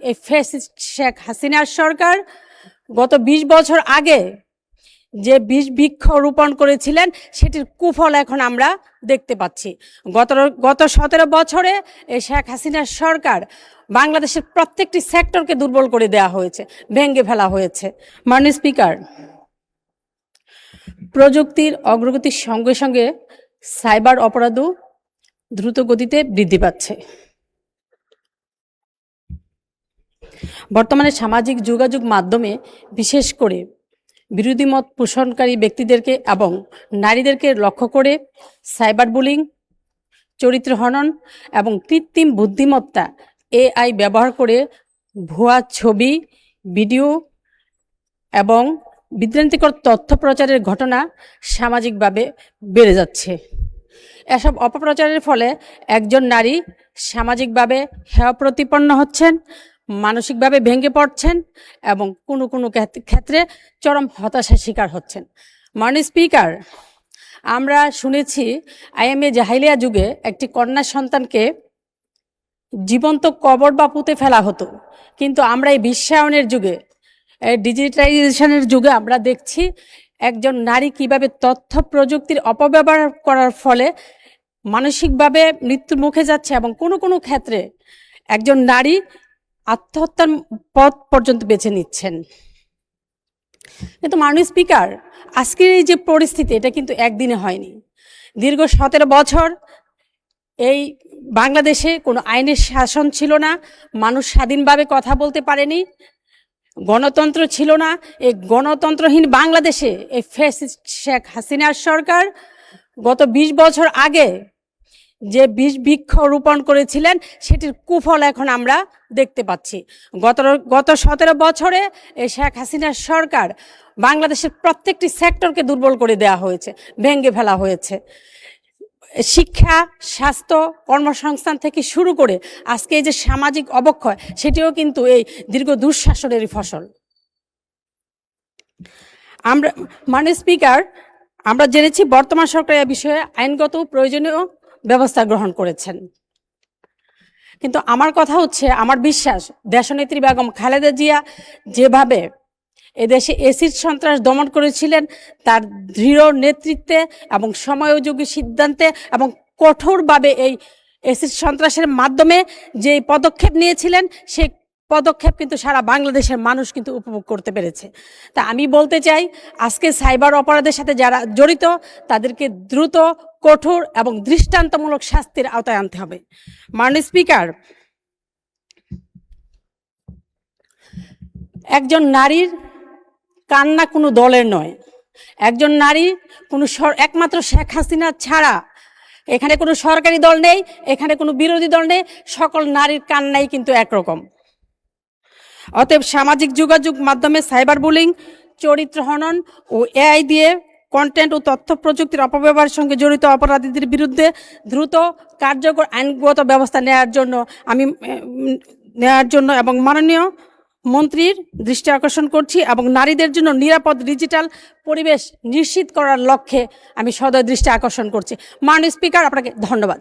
এই ফ্যাসিস্ট শেখ হাসিনার সরকার গত ২০ বছর আগে যে বৃক্ষ রোপণ করেছিলেন সেটির কুফল এখন আমরা দেখতে পাচ্ছি। গত ১৭ বছরে এই শেখ হাসিনার সরকার বাংলাদেশের প্রত্যেকটি সেক্টরকে দুর্বল করে দেওয়া হয়েছে, ভেঙে ফেলা হয়েছে। মাননীয় স্পিকার, প্রযুক্তির অগ্রগতির সঙ্গে সঙ্গে সাইবার অপরাধও দ্রুত গতিতে বৃদ্ধি পাচ্ছে। বর্তমানে সামাজিক যোগাযোগ মাধ্যমে বিশেষ করে বিরোধী মত পোষণকারী ব্যক্তিদেরকে এবং নারীদেরকে লক্ষ্য করে সাইবার বুলিং, চরিত্র হনন এবং কৃত্রিম বুদ্ধিমত্তা AI ব্যবহার করে ভুয়া ছবি, ভিডিও এবং বিভ্রান্তিকর তথ্য প্রচারের ঘটনা সামাজিকভাবে বেড়ে যাচ্ছে। এসব অপপ্রচারের ফলে একজন নারী সামাজিকভাবে হেয় প্রতিপন্ন হচ্ছেন, মানসিকভাবে ভেঙে পড়ছেন এবং কোনো কোনো ক্ষেত্রে চরম হতাশার শিকার হচ্ছেন। মাননীয় স্পিকার, আমরা শুনেছি আইএমএ জাহিলিয়া যুগে একটি কন্যা সন্তানকে জীবন্ত কবর বা পুঁতে ফেলা হতো, কিন্তু আমরা এই বিশ্বায়নের যুগে, ডিজিটালাইজেশনের যুগে আমরা দেখছি একজন নারী কিভাবে তথ্য প্রযুক্তির অপব্যবহার করার ফলে মানসিকভাবে মৃত্যুর মুখে যাচ্ছে এবং কোনো কোনো ক্ষেত্রে একজন নারী আত্মহত্যার পথ পর্যন্ত বেছে নিচ্ছেন। কিন্তু মাননীয় স্পিকার, আজকের এই যে পরিস্থিতি, এটা কিন্তু একদিনে হয়নি। দীর্ঘ ১৭ বছর এই বাংলাদেশে কোনো আইনের শাসন ছিল না, মানুষ স্বাধীনভাবে কথা বলতে পারেনি, গণতন্ত্র ছিল না। এই গণতন্ত্রহীন বাংলাদেশে এই ফ্যাসিস্ট শেখ হাসিনার সরকার গত ২০ বছর আগে যে বৃক্ষ রোপণ করেছিলেন সেটির কুফল এখন আমরা দেখতে পাচ্ছি। গত ১৭ বছরে এই শেখ হাসিনার সরকার বাংলাদেশের প্রত্যেকটি সেক্টরকে দুর্বল করে দেওয়া হয়েছে, ভেঙে ফেলা হয়েছে। শিক্ষা, স্বাস্থ্য, কর্মসংস্থান থেকে শুরু করে আজকে এই যে সামাজিক অবক্ষয়, সেটিও কিন্তু এই দীর্ঘ দুঃশাসনেরই ফসল। আমরা মাননীয় স্পিকার, আমরা জেনেছি বর্তমান সরকার এ বিষয়ে আইনগত প্রয়োজনীয় ব্যবস্থা গ্রহণ করেছেন, কিন্তু আমার কথা হচ্ছে, আমার বিশ্বাস দেশনেত্রী বেগম খালেদা জিয়া যেভাবে এদেশে এসিড সন্ত্রাস দমন করেছিলেন, তার দৃঢ় নেতৃত্বে এবং সময়োযোগী সিদ্ধান্তে এবং কঠোরভাবে এই এসিড সন্ত্রাসের মাধ্যমে যে পদক্ষেপ নিয়েছিলেন, সেই পদক্ষেপ কিন্তু সারা বাংলাদেশের মানুষ কিন্তু উপভোগ করতে পেরেছে। তা আমি বলতে চাই, আজকে সাইবার অপরাধের সাথে যারা জড়িত তাদেরকে দ্রুত, কঠোর এবং দৃষ্টান্তমূলক শাস্তির আওতায় আনতে হবে। মাননীয় স্পিকার, একজন নারীর কান্না কোনো দলের নয়, একজন নারী কোনো একমাত্র শেখ হাসিনা ছাড়া এখানে কোনো সরকারি দল নেই, এখানে কোনো বিরোধী দল নেই, সকল নারীর কান্নাই কিন্তু একরকম। অতএব সামাজিক যোগাযোগ মাধ্যমে সাইবার বুলিং, চরিত্র হনন ও AI দিয়ে কন্টেন্ট ও তথ্য প্রযুক্তির অপব্যবহারের সঙ্গে জড়িত অপরাধীদের বিরুদ্ধে দ্রুত কার্যকর আইনগত ব্যবস্থা নেওয়ার জন্য এবং মাননীয় মন্ত্রীর দৃষ্টি আকর্ষণ করছি এবং নারীদের জন্য নিরাপদ ডিজিটাল পরিবেশ নিশ্চিত করার লক্ষ্যে আমি সদয় দৃষ্টি আকর্ষণ করছি। মাননীয় স্পিকার, আপনাকে ধন্যবাদ।